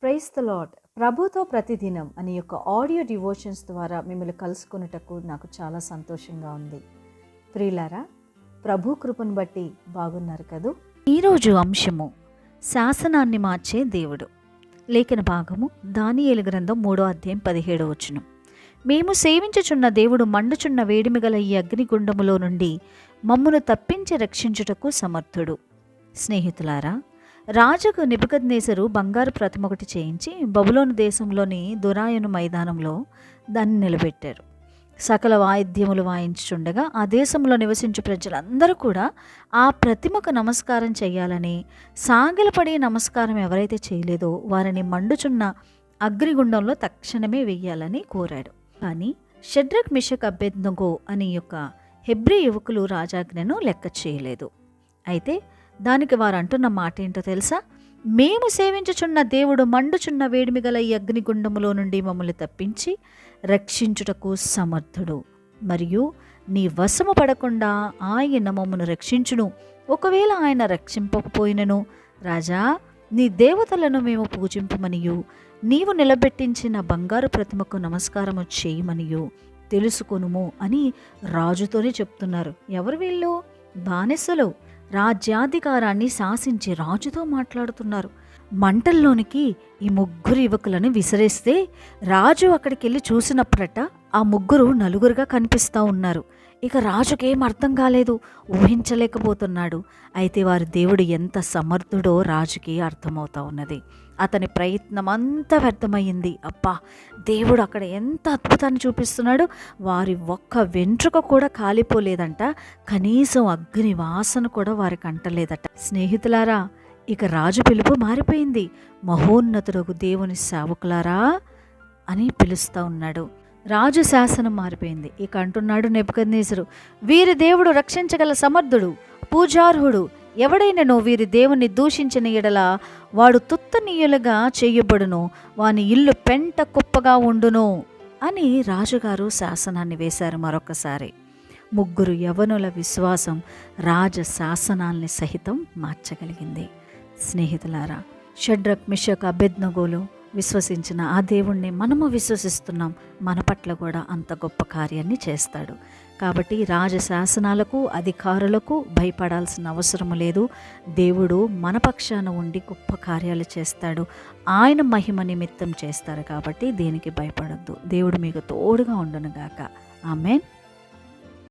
Praise the lord. ప్రభుతో ప్రతిదినం అనే యొక్క ఆడియో డివోషన్స్ ద్వారా మిమ్మల్ని కలుసుకున్నటకు నాకు చాలా సంతోషంగా ఉంది. ప్రియులారా, ప్రభు కృపను బట్టి బాగున్నారు కదూ. ఈరోజు అంశము శాసనాన్ని మార్చే దేవుడు. లేఖన భాగము దానియేలు గ్రంథం 3వ అధ్యాయం 17వ వచనం. మేము సేవించుచున్న దేవుడు మండుచున్న వేడిమి గల ఈ అగ్నిగుండములో నుండి మమ్మును తప్పించి రక్షించుటకు సమర్థుడు. స్నేహితులారా, రాజుకు నెబుకద్నెజరు బంగారు ప్రతిమ ఒకటి చేయించి బబులోను దేశంలోని దురాయను మైదానంలో దాన్ని నిలబెట్టారు. సకల వాయిద్యములు వాయించుచుండగా ఆ దేశంలో నివసించు ప్రజలందరూ కూడా ఆ ప్రతిమకు నమస్కారం చేయాలని, సాగిలపడి నమస్కారం ఎవరైతే చేయలేదో వారిని మండుచున్న అగ్నిగుండంలో తక్షణమే వెయ్యాలని కోరాడు. కానీ షడ్రక్, మిషక్, అబేద్నెగో అనే యొక్క హెబ్రీ యువకులు రాజాజ్ఞను లెక్క చేయలేదు. అయితే దానికి వారు అంటున్న మాట ఏంటో తెలుసా? మేము సేవించుచున్న దేవుడు మండుచున్న వేడిమి గల ఈ అగ్నిగుండములో నుండి మమ్మల్ని తప్పించి రక్షించుటకు సమర్థుడు, మరియు నీ వశము పడకుండా ఆయన మమ్మను రక్షించును. ఒకవేళ ఆయన రక్షింపకపోయినను, రాజా, నీ దేవతలను మేము పూజింపమనియు నీవు నిలబెట్టించిన బంగారు ప్రతిమకు నమస్కారము చేయమనియు తెలుసుకొనుము అని రాజుతోనే చెప్తున్నారు. ఎవరు వీళ్ళు? బానిసలు. రాజ్యాధికారాన్ని శాసించి రాజుతో మాట్లాడుతున్నారు. మంటల్లోనికి ఈ ముగ్గురు యువకులను విసిరేస్తే రాజు అక్కడికి వెళ్ళి చూసినప్పుడట ఆ ముగ్గురు నలుగురుగా కనిపిస్తూ ఉన్నారు. ఇక రాజుకేం అర్థం కాలేదు, ఊహించలేకపోతున్నాడు. అయితే వారి దేవుడు ఎంత సమర్థుడో రాజుకి అర్థమవుతా ఉన్నది. అతని ప్రయత్నం అంతా వ్యర్థమయ్యింది. అబ్బా, దేవుడు అక్కడ ఎంత అద్భుతాన్ని చూపిస్తున్నాడు. వారి ఒక్క వెంట్రుక కూడా కాలిపోలేదంట, కనీసం అగ్ని వాసన కూడా వారికి అంటలేదట. స్నేహితులారా, ఇక రాజు పిలుపు మారిపోయింది. మహోన్నతుడగు దేవుని సేవకులారా అని పిలుస్తూ ఉన్నాడు. రాజు శాసనం మారిపోయింది. ఇక అంటున్నాడు నెబుకద్నెజరు, వీరి దేవుడు రక్షించగల సమర్థుడు, పూజార్హుడు. ఎవడైనను వీరి దేవుని దూషించిన ఎడల వాడు తుత్తనీయులుగా చేయబడును, వాని ఇల్లు పెంట కుప్పగా ఉండును అని రాజుగారు శాసనాన్ని వేశారు. మరొకసారి ముగ్గురు యవనుల విశ్వాసం రాజ శాసనాల్ని సహితం మార్చగలిగింది. స్నేహితులారా, షడ్రక్, మిషక్, అబేద్నెగోలు విశ్వసించిన ఆ దేవుణ్ణి మనము విశ్వసిస్తున్నాం. మన పట్ల కూడా అంత గొప్ప కార్యాన్ని చేస్తాడు. కాబట్టి రాజశాసనాలకు, అధికారులకు భయపడాల్సిన అవసరం లేదు. దేవుడు మన పక్షాన ఉండి గొప్ప కార్యాలు చేస్తాడు. ఆయన మహిమ నిమిత్తం చేస్తారు. కాబట్టి దేనికి భయపడొద్దు. దేవుడు మీకు తోడుగా ఉండునుగాక. ఆమేన్.